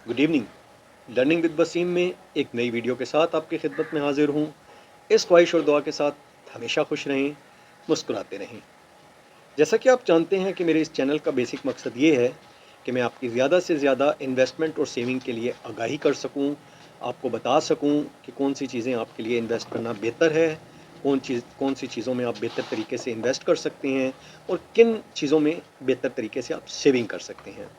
Good evening. Learning with Wasim में एक नई वीडियो के साथ आपकी खिदमत में हाजिर हूँ। इस ख्वाहिश और दुआ के साथ हमेशा खुश रहें, मुस्कुराते रहें। जैसा कि आप जानते हैं कि मेरे इस चैनल का बेसिक मकसद ये है कि मैं आपकी ज़्यादा से ज़्यादा इन्वेस्टमेंट और सेविंग के लिए आगाही कर सकूँ, आपको बता सकूँ कि कौन सी चीज़ें आपके लिए इन्वेस्ट करना बेहतर है, कौन सी चीज़ों में आप बेहतर तरीके से इन्वेस्ट कर सकते हैं और किन चीज़ों में बेहतर तरीके से आप सेविंग कर सकते हैं।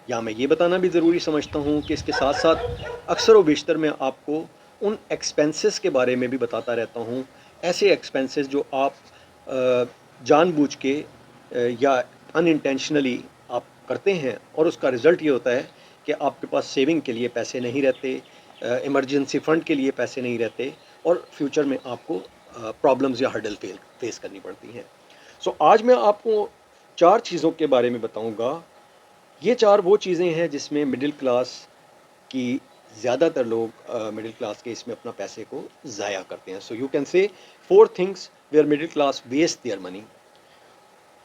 या मैं ये बताना भी ज़रूरी समझता हूँ कि इसके साथ साथ अक्सर व बेशतर मैं आपको उन एक्सपेंसेस के बारे में भी बताता रहता हूँ। ऐसे एक्सपेंसेस जो आप जानबूझ के या अनइंटेंशनली आप करते हैं और उसका रिज़ल्ट ये होता है कि आपके पास सेविंग के लिए पैसे नहीं रहते, इमरजेंसी फ़ंड के लिए पैसे नहीं रहते और फ्यूचर में आपको प्रॉब्लम्स या हर्डल फेस करनी पड़ती हैं। सो आज मैं आपको 4 चीज़ों के बारे में बताऊँगा। ये 4 वो चीज़ें हैं जिसमें मिडिल क्लास की ज़्यादातर लोग मिडिल क्लास के इसमें अपना पैसे को ज़ाया करते हैं। So you can say 4 things where middle class waste their money.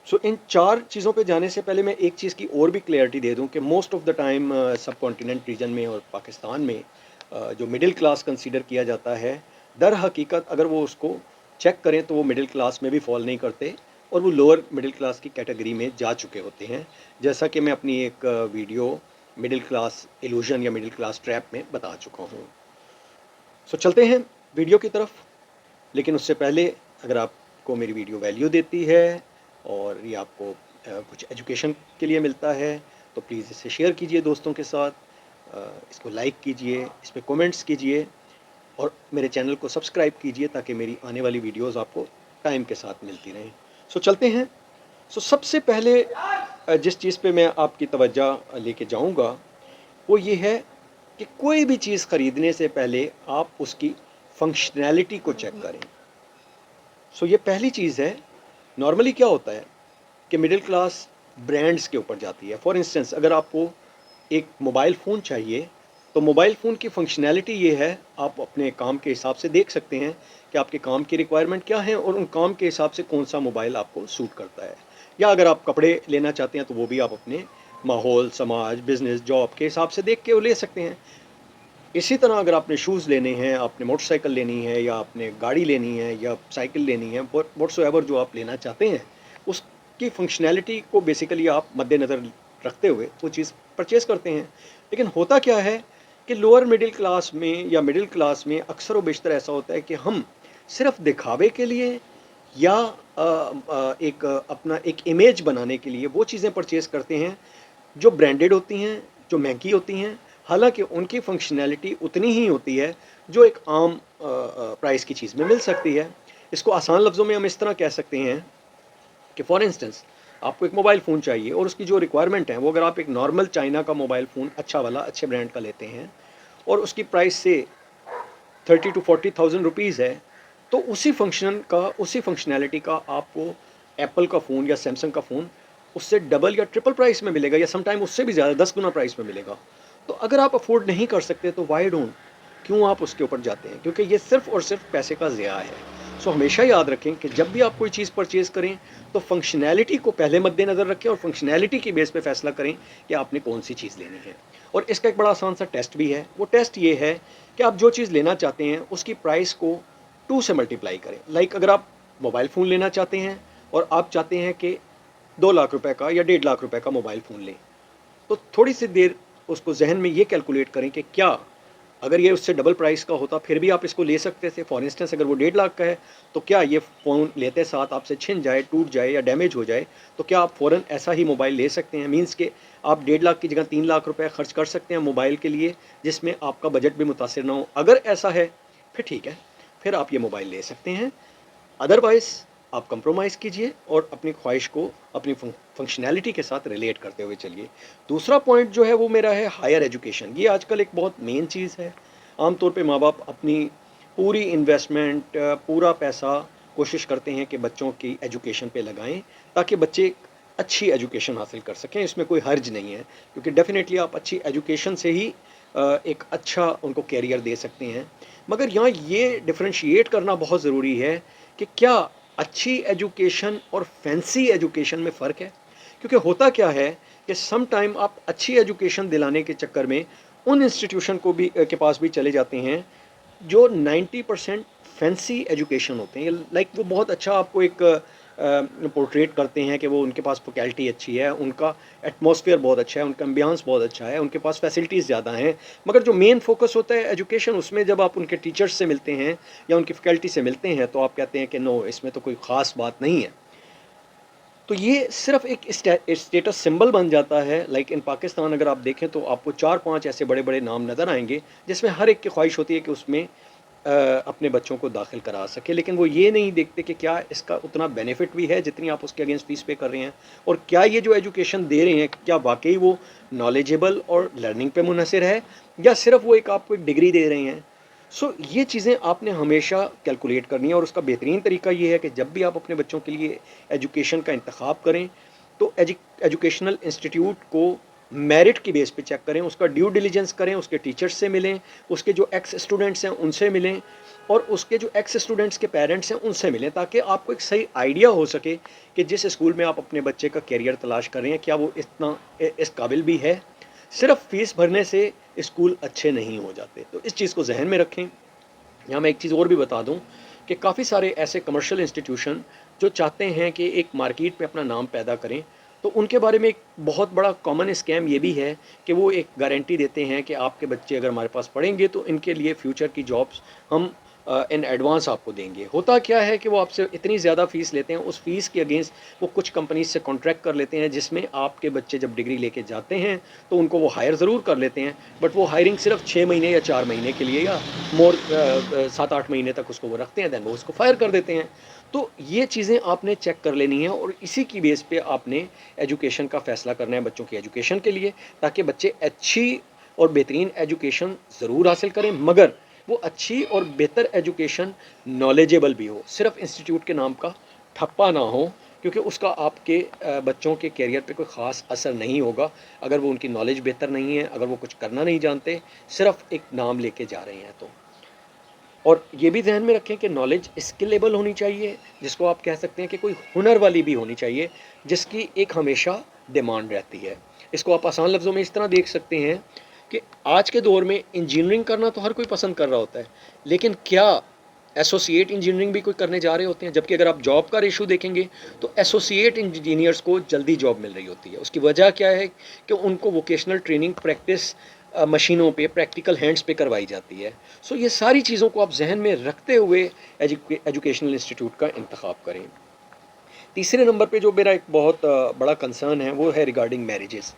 So इन 4 चीज़ों पे जाने से पहले मैं एक चीज़ की और भी क्लैरिटी दे दूं कि मोस्ट ऑफ द टाइम सब कॉन्टिनेंट रीजन में और पाकिस्तान में जो मिडिल क्लास कंसीडर किया जाता है, दर हकीकत अगर वो उसको चेक करें तो वो मिडिल क्लास में भी फॉल नहीं करते और वो लोअर मिडिल क्लास की कैटेगरी में जा चुके होते हैं, जैसा कि मैं अपनी एक वीडियो मिडिल क्लास इल्यूजन या मिडिल क्लास ट्रैप में बता चुका हूँ। सो चलते हैं वीडियो की तरफ। लेकिन उससे पहले अगर आपको मेरी वीडियो वैल्यू देती है और ये आपको कुछ एजुकेशन के लिए मिलता है तो प्लीज़ इसे शेयर कीजिए दोस्तों के साथ, इसको लाइक कीजिए, इस पर कमेंट्स कीजिए और मेरे चैनल को सब्सक्राइब कीजिए ताकि मेरी आने वाली वीडियोस आपको टाइम के साथ मिलती रहें। सो चलते हैं। सो सबसे पहले जिस चीज़ पे मैं आपकी तवज्जो लेके जाऊंगा वो ये है कि कोई भी चीज़ ख़रीदने से पहले आप उसकी फंक्शनैलिटी को चेक करें। सो ये पहली चीज़ है। नॉर्मली क्या होता है कि मिडिल क्लास ब्रांड्स के ऊपर जाती है। फॉर इंस्टेंस अगर आपको एक मोबाइल फ़ोन चाहिए तो मोबाइल फ़ोन की फंक्शनैलिटी ये है, आप अपने काम के हिसाब से देख सकते हैं कि आपके काम की रिक्वायरमेंट क्या है और उन काम के हिसाब से कौन सा मोबाइल आपको सूट करता है। या अगर आप कपड़े लेना चाहते हैं तो वो भी आप अपने माहौल, समाज, बिज़नेस, जॉब के हिसाब से देख के वो ले सकते हैं। इसी तरह अगर आपने शूज़ लेने हैं, आपने मोटरसाइकिल लेनी है या आपने गाड़ी लेनी है या साइकिल लेनी है, व्हाट्सोएवर जो आप लेना चाहते हैं, उसकी फंक्शनैलिटी को बेसिकली आप मद्देनज़र रखते हुए वो चीज़ परचेज़ करते हैं। लेकिन होता क्या है कि लोअर मिडिल क्लास में या मिडिल क्लास में अक्सर व बेशतर ऐसा होता है कि हम सिर्फ़ दिखावे के लिए या अपना एक इमेज बनाने के लिए वो चीज़ें परचेज़ करते हैं जो ब्रांडेड होती हैं, जो महंगी होती हैं। हालाँकि उनकी फ़ंक्शनैलिटी उतनी ही होती है जो एक आम प्राइस की चीज़ में मिल सकती है। इसको आसान लफ्ज़ों में हम इस तरह कह सकते हैं कि फॉर इंस्टेंस आपको एक मोबाइल फ़ोन चाहिए और उसकी जो रिक्वायरमेंट है वो अगर आप एक नॉर्मल चाइना का मोबाइल फ़ोन अच्छा वाला, अच्छे ब्रांड का लेते हैं और उसकी प्राइस से 30 टू 40,000 रुपीज़ है, तो उसी फंक्शनैलिटी का आपको एप्पल का फ़ोन या सैमसंग का फ़ोन उससे डबल या ट्रिपल प्राइस में मिलेगा या समटाइम उससे भी ज़्यादा 10 गुना प्राइस में मिलेगा। तो अगर आप अफ़ोर्ड नहीं कर सकते तो व्हाई डोंट, क्यों आप उसके ऊपर जाते हैं? क्योंकि ये सिर्फ़ और सिर्फ़ पैसे का ज़िया है। सो हमेशा याद रखें कि जब भी आप कोई चीज़ परचेज़ करें तो फंक्शनैलिटी को पहले मद्देनज़र रखें और फंक्शनैलिटी के बेस पे फ़ैसला करें कि आपने कौन-सी चीज़ लेनी है। और इसका एक बड़ा आसान सा टेस्ट भी है। वो टेस्ट ये है कि आप जो चीज़ लेना चाहते हैं उसकी प्राइस को 2 से मल्टीप्लाई करें। लाइक अगर आप मोबाइल फ़ोन लेना चाहते हैं और आप चाहते हैं कि 2 लाख रुपए का या 1.5 लाख रुपए का मोबाइल फ़ोन लें, तो थोड़ी सी देर उसको ज़हन में ये कैलकुलेट करें कि क्या अगर ये उससे डबल प्राइस का होता फिर भी आप इसको ले सकते थे। फॉर इंस्टेंस अगर वो 1.5 लाख का है तो क्या ये फ़ोन लेते साथ आपसे छिन जाए, टूट जाए या डैमेज हो जाए तो क्या आप फ़ौरन ऐसा ही मोबाइल ले सकते हैं? मीन्स कि आप 1.5 लाख की जगह 3 लाख रुपए खर्च कर सकते हैं मोबाइल के लिए, जिसमें आपका बजट भी मुतासिर ना हो। अगर ऐसा है फिर ठीक है, फिर आप ये मोबाइल ले सकते हैं। अदरवाइज़ आप कंप्रोमाइज़ कीजिए और अपनी ख्वाहिश को अपनी फंक्शनैलिटी के साथ रिलेट करते हुए चलिए। दूसरा पॉइंट जो है वो मेरा है हायर एजुकेशन। ये आजकल एक बहुत मेन चीज़ है। आम तौर पे माँ-बाप अपनी पूरी इन्वेस्टमेंट, पूरा पैसा कोशिश करते हैं कि बच्चों की एजुकेशन पे लगाएँ ताकि बच्चे एक अच्छी एजुकेशन हासिल कर सकें। इसमें कोई हर्ज नहीं है क्योंकि डेफ़िनेटली आप अच्छी एजुकेशन से ही एक अच्छा उनको करियर दे सकते हैं। मगर यहाँ ये डिफ़रेंशिएट करना बहुत ज़रूरी है कि क्या अच्छी एजुकेशन और फैंसी एजुकेशन में फ़र्क है? क्योंकि होता क्या है कि सम टाइम आप अच्छी एजुकेशन दिलाने के चक्कर में उन इंस्टीट्यूशन को भी के पास भी चले जाते हैं जो 90% फैंसी एजुकेशन होते हैं। लाइक वो बहुत अच्छा आपको एक पोर्ट्रेट करते हैं कि वो उनके पास फैकल्टी अच्छी है, उनका एटमॉस्फेयर बहुत अच्छा है, उनका एम्बियंस बहुत अच्छा है, उनके पास फैसिलिटीज़ ज़्यादा हैं। मगर जो मेन फोकस होता है एजुकेशन, उसमें जब आप उनके टीचर्स से मिलते हैं या उनकी फैकल्टी से मिलते हैं तो आप कहते हैं कि नो, इसमें तो कोई ख़ास बात नहीं है। तो ये सिर्फ एक स्टेटस सिंबल बन जाता है। लाइक इन पाकिस्तान अगर आप देखें तो आपको 4-5 ऐसे बड़े बड़े नाम नज़र आएंगे जिसमें हर एक की ख्वाहिश होती है कि उसमें अपने बच्चों को दाखिल करा सके, लेकिन वो ये नहीं देखते कि क्या इसका उतना बेनिफिट भी है जितनी आप उसके अगेंस्ट फीस पे कर रहे हैं, और क्या ये जो एजुकेशन दे रहे हैं क्या वाकई वो नॉलेजेबल और लर्निंग पे मुनहसर है, या सिर्फ वो एक आपको एक डिग्री दे रहे हैं। सो ये चीज़ें आपने हमेशा कैलकुलेट करनी है, और उसका बेहतरीन तरीका ये है कि जब भी आप अपने बच्चों के लिए एजुकेशन का इंतखाब करें तो एजुकेशनल इंस्टीट्यूट को मेरिट की बेस पे चेक करें, उसका ड्यू डिलीजेंस करें, उसके टीचर्स से मिलें, उसके जो एक्स स्टूडेंट्स हैं उनसे मिलें, और उसके जो एक्स स्टूडेंट्स के पेरेंट्स हैं उनसे मिलें, ताकि आपको एक सही आइडिया हो सके कि जिस स्कूल में आप अपने बच्चे का कैरियर तलाश कर रहे हैं क्या वो इतना इस काबिल भी है। सिर्फ फीस भरने से स्कूल अच्छे नहीं हो जाते, तो इस चीज़ को जहन में रखें। यहाँ मैं एक चीज़ और भी बता दूँ कि काफ़ी सारे ऐसे कमर्शियल इंस्टीट्यूशन जो चाहते हैं कि एक मार्केट में अपना नाम पैदा करें, तो उनके बारे में एक बहुत बड़ा कॉमन स्कैम ये भी है कि वो एक गारंटी देते हैं कि आपके बच्चे अगर हमारे पास पढ़ेंगे तो इनके लिए फ्यूचर की जॉब्स हम इन एडवांस आपको देंगे। होता क्या है कि वो आपसे इतनी ज़्यादा फ़ीस लेते हैं, उस फ़ीस के अगेंस्ट वो कुछ कंपनीज से कॉन्ट्रैक्ट कर लेते हैं जिसमें आपके बच्चे जब डिग्री लेके जाते हैं तो उनको वो हायर ज़रूर कर लेते हैं, बट वो हायरिंग सिर्फ 6 महीने या 4 महीने के लिए या मोर 7-8 महीने तक उसको वो रखते हैं, दैन वो उसको फायर कर देते हैं। तो ये चीज़ें आपने चेक कर लेनी है, और इसी की बेस पे आपने एजुकेशन का फ़ैसला करना है बच्चों की एजुकेशन के लिए, ताकि बच्चे अच्छी और बेहतरीन एजुकेशन ज़रूर हासिल करें, मगर वो अच्छी और बेहतर एजुकेशन नॉलेजेबल भी हो, सिर्फ इंस्टीट्यूट के नाम का ठप्पा ना हो, क्योंकि उसका आपके बच्चों के कैरियर पे कोई ख़ास असर नहीं होगा अगर वो उनकी नॉलेज बेहतर नहीं है, अगर वो कुछ करना नहीं जानते, सिर्फ एक नाम लेके जा रहे हैं तो। और ये भी ध्यान में रखें कि नॉलेज स्किलेबल होनी चाहिए, जिसको आप कह सकते हैं कि कोई हुनर वाली भी होनी चाहिए, जिसकी एक हमेशा डिमांड रहती है। इसको आप आसान लफ्ज़ों में इस तरह देख सकते हैं कि आज के दौर में इंजीनियरिंग करना तो हर कोई पसंद कर रहा होता है, लेकिन क्या एसोसिएट इंजीनियरिंग भी कोई करने जा रहे होते हैं? जबकि अगर आप जॉब का रेशो देखेंगे तो एसोसिएट इंजीनियर्स को जल्दी जॉब मिल रही होती है। उसकी वजह क्या है कि उनको वोकेशनल ट्रेनिंग प्रैक्टिस मशीनों पे, प्रैक्टिकल हैंड्स पे करवाई जाती है। सो ये सारी चीज़ों को आप जहन में रखते हुए एजुकेशनल इंस्टीट्यूट का इंतखाब करें। तीसरे नंबर पे जो मेरा एक बहुत बड़ा कंसर्न है वो है रिगार्डिंग मैरिजेस।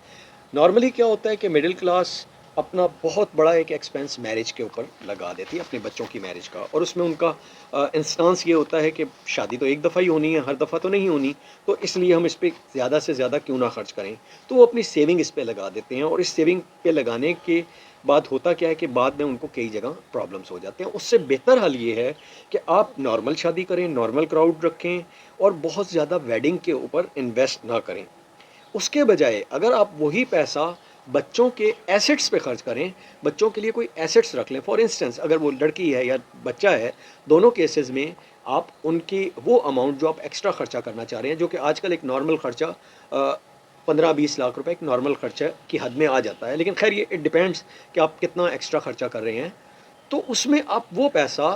नॉर्मली क्या होता है कि मिडिल क्लास अपना बहुत बड़ा एक एक्सपेंस मैरिज के ऊपर लगा देती है, अपने बच्चों की मैरिज का, और उसमें उनका इंस्टांस ये होता है कि शादी तो एक दफ़ा ही होनी है, हर दफ़ा तो नहीं होनी, तो इसलिए हम इस पर ज़्यादा से ज़्यादा क्यों ना खर्च करें। तो वो अपनी सेविंग इस पर लगा देते हैं, और इस सेविंग पे लगाने के बाद होता क्या है कि बाद में उनको कई जगह प्रॉब्लम्स हो जाते हैं। उससे बेहतर हल ये है कि आप नॉर्मल शादी करें, नॉर्मल क्राउड रखें, और बहुत ज़्यादा वेडिंग के ऊपर इन्वेस्ट ना करें। उसके बजाय अगर आप वही पैसा बच्चों के एसेट्स पे खर्च करें, बच्चों के लिए कोई एसेट्स रख लें। फॉर इंस्टेंस अगर वो लड़की है या बच्चा है, दोनों केसेस में आप उनकी वो अमाउंट जो आप एक्स्ट्रा खर्चा करना चाह रहे हैं, जो कि आजकल एक नॉर्मल खर्चा 15-20 लाख रुपए एक नॉर्मल खर्चा की हद में आ जाता है, लेकिन खैर ये इट डिपेंड्स कि आप कितना एक्स्ट्रा खर्चा कर रहे हैं। तो उसमें आप वो पैसा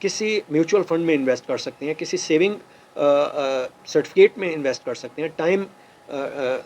किसी म्यूचुअल फंड में इन्वेस्ट कर सकते हैं, किसी सेविंग सर्टिफिकेट में इन्वेस्ट कर सकते हैं,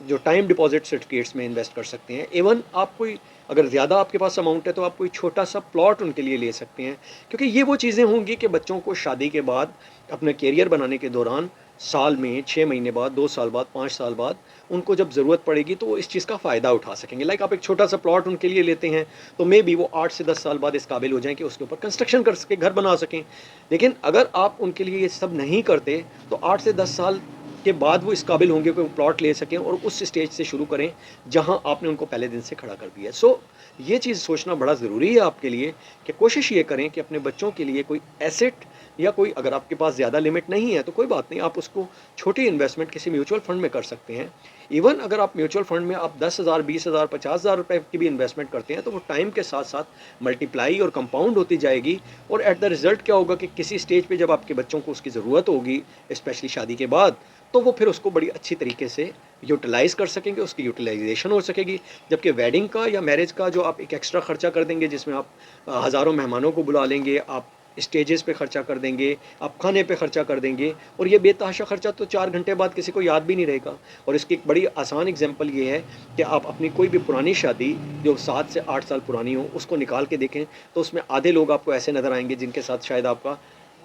जो टाइम डिपॉजिट सर्टिफिकेट्स में इन्वेस्ट कर सकते हैं। इवन आप कोई अगर ज़्यादा आपके पास अमाउंट है तो आप कोई छोटा सा प्लॉट उनके लिए ले सकते हैं, क्योंकि ये वो चीज़ें होंगी कि बच्चों को शादी के बाद अपना कैरियर बनाने के दौरान साल में 6 महीने बाद, 2 साल बाद, 5 साल बाद उनको जब ज़रूरत पड़ेगी तो वो इस चीज़ का फ़ायदा उठा सकेंगे। लाइक आप एक छोटा सा प्लॉट उनके लिए लेते हैं तो मे बी वो 8 से 10 साल बाद इस काबिल हो जाएँ कि उसके ऊपर कंस्ट्रक्शन कर सकें, घर बना सकें। लेकिन अगर आप उनके लिए ये सब नहीं करते तो 8 से 10 साल के बाद वो इस काबिल होंगे कि वो प्लॉट ले सकें, और उस स्टेज से शुरू करें जहां आपने उनको पहले दिन से खड़ा कर दिया है। सो ये चीज़ सोचना बड़ा ज़रूरी है आपके लिए कि कोशिश ये करें कि अपने बच्चों के लिए कोई एसेट, या कोई अगर आपके पास ज़्यादा लिमिट नहीं है तो कोई बात नहीं, आप उसको छोटी इन्वेस्टमेंट किसी म्यूचुअल फंड में कर सकते हैं। इवन अगर आप म्यूचुअल फंड में आप 10,000, 20,000, 50,000 रुपए की भी इन्वेस्टमेंट करते हैं तो वो टाइम के साथ साथ मल्टीप्लाई और कंपाउंड होती जाएगी, और एट द रिज़ल्ट क्या होगा कि किसी स्टेज पे जब आपके बच्चों को उसकी ज़रूरत होगी, स्पेशली शादी के बाद, तो वो फिर उसको बड़ी अच्छी तरीके से यूटिलाइज़ कर सकेंगे, उसकी यूटिलाइजेशन हो सकेगी। जबकि वेडिंग का या मैरिज का जो आप एक एक्स्ट्रा खर्चा कर देंगे, जिसमें आप हज़ारों मेहमानों को बुला लेंगे, आप स्टेजेस पे खर्चा कर देंगे, आप खाने पे खर्चा कर देंगे, और ये बेतहाशा खर्चा तो 4 घंटे बाद किसी को याद भी नहीं रहेगा। और इसकी एक बड़ी आसान एग्जांपल ये है कि आप अपनी कोई भी पुरानी शादी जो 7 से 8 साल पुरानी हो, उसको निकाल के देखें, तो उसमें आधे लोग आपको ऐसे नज़र आएंगे जिनके साथ शायद आपका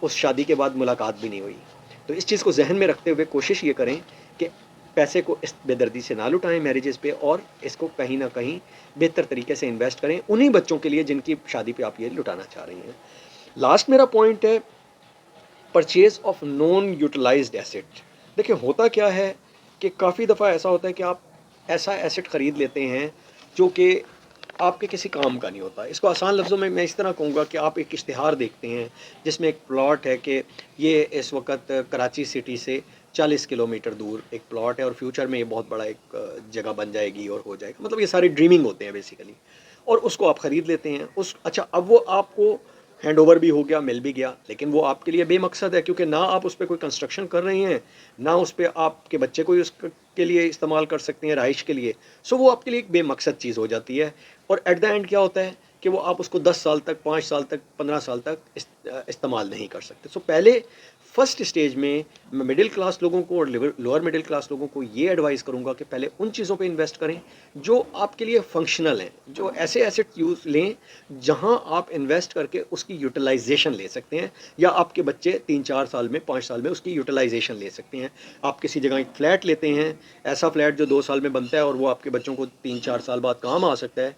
उस शादी के बाद मुलाकात भी नहीं हुई। तो इस चीज़ को जहन में रखते हुए कोशिश ये करें कि पैसे को इस बेदर्दी से ना लुटाएं मैरिजेस पे, और इसको कहीं ना कहीं बेहतर तरीके से इन्वेस्ट करें उन्हीं बच्चों के लिए जिनकी शादी पे आप ये लुटाना चाह रही हैं। लास्ट मेरा पॉइंट है purchase of non utilised asset. देखिए होता क्या है कि काफ़ी दफ़ा ऐसा होता है कि आप ऐसा एसेट ख़रीद लेते हैं जो कि आपके किसी काम का नहीं होता। इसको आसान लफ्ज़ों में मैं इस तरह कहूँगा कि आप एक इश्तिहार देखते हैं जिसमें एक प्लॉट है कि ये इस वक्त कराची सिटी से 40 किलोमीटर दूर एक प्लॉट है, और फ्यूचर में ये बहुत बड़ा एक जगह बन जाएगी और हो जाएगा। मतलब ये सारे ड्रीमिंग होते हैं बेसिकली, और उसको आप ख़रीद लेते हैं। अच्छा, अब वो आपको हैंड ओवर भी हो गया, मिल भी गया, लेकिन वो आपके लिए बेमकसद है, क्योंकि ना आप उस पर कोई कंस्ट्रक्शन कर रहे हैं, ना उस पर आपके बच्चे कोई उसके लिए इस्तेमाल कर सकते हैं रहाइश के लिए। सो वो आपके लिए एक बेमकसद चीज़ हो जाती है, और एट द एंड क्या होता है कि वो आप उसको 10 साल तक, 5 साल तक, 15 साल तक इस्तेमाल नहीं कर सकते। सो पहले फर्स्ट स्टेज में मैं मिडिल क्लास लोगों को और लोअर मिडिल क्लास लोगों को ये एडवाइस करूँगा कि पहले उन चीज़ों पे इन्वेस्ट करें जो आपके लिए फंक्शनल हैं, जो ऐसे एसेट यूज़ लें जहां आप इन्वेस्ट करके उसकी यूटिलाइजेशन ले सकते हैं, या आपके बच्चे 3-4 साल में, 5 साल में उसकी यूटिलाइजेशन ले सकते हैं। आप किसी जगह एक फ्लैट लेते हैं, ऐसा फ्लैट जो 2 साल में बनता है और वो आपके बच्चों को 3-4 साल बाद काम आ सकता है,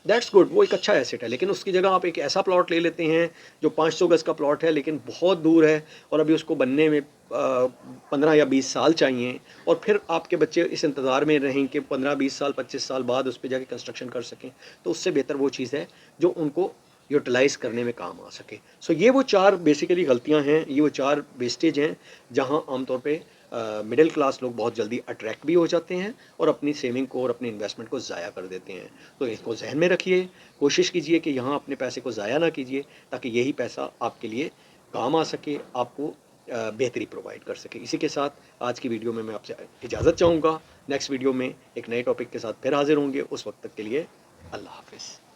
दैट्स गुड, वो एक अच्छा एसेट है। लेकिन उसकी जगह आप एक ऐसा प्लॉट ले लेते हैं जो 500 गज़ का प्लॉट है लेकिन बहुत दूर है, और अभी उसको बनने में 15 या 20 साल चाहिए, और फिर आपके बच्चे इस इंतज़ार में रहें कि 15-20 साल, 25 साल बाद उस पर जाके कंस्ट्रक्शन कर सकें, तो उससे बेहतर वो चीज़ है जो उनको यूटिलाइज़ करने में काम आ सके। सो ये वो 4 बेसिकली गलतियाँ हैं, ये वो 4 वेस्टेज हैं जहाँ आमतौर पे मिडिल क्लास लोग बहुत जल्दी अट्रैक्ट भी हो जाते हैं और अपनी सेविंग को और अपनी इन्वेस्टमेंट को ज़ाया कर देते हैं। तो इसको जहन में रखिए, कोशिश कीजिए कि यहाँ अपने पैसे को ज़ाया ना कीजिए, ताकि यही पैसा आपके लिए काम आ सके, आपको बेहतरी प्रोवाइड कर सके। इसी के साथ आज की वीडियो में मैं आपसे इजाज़त चाहूँगा। नेक्स्ट वीडियो में एक नए टॉपिक के साथ फिर हाज़िर होंगे। उस वक्त तक के लिए अल्लाह हाफ़िज़।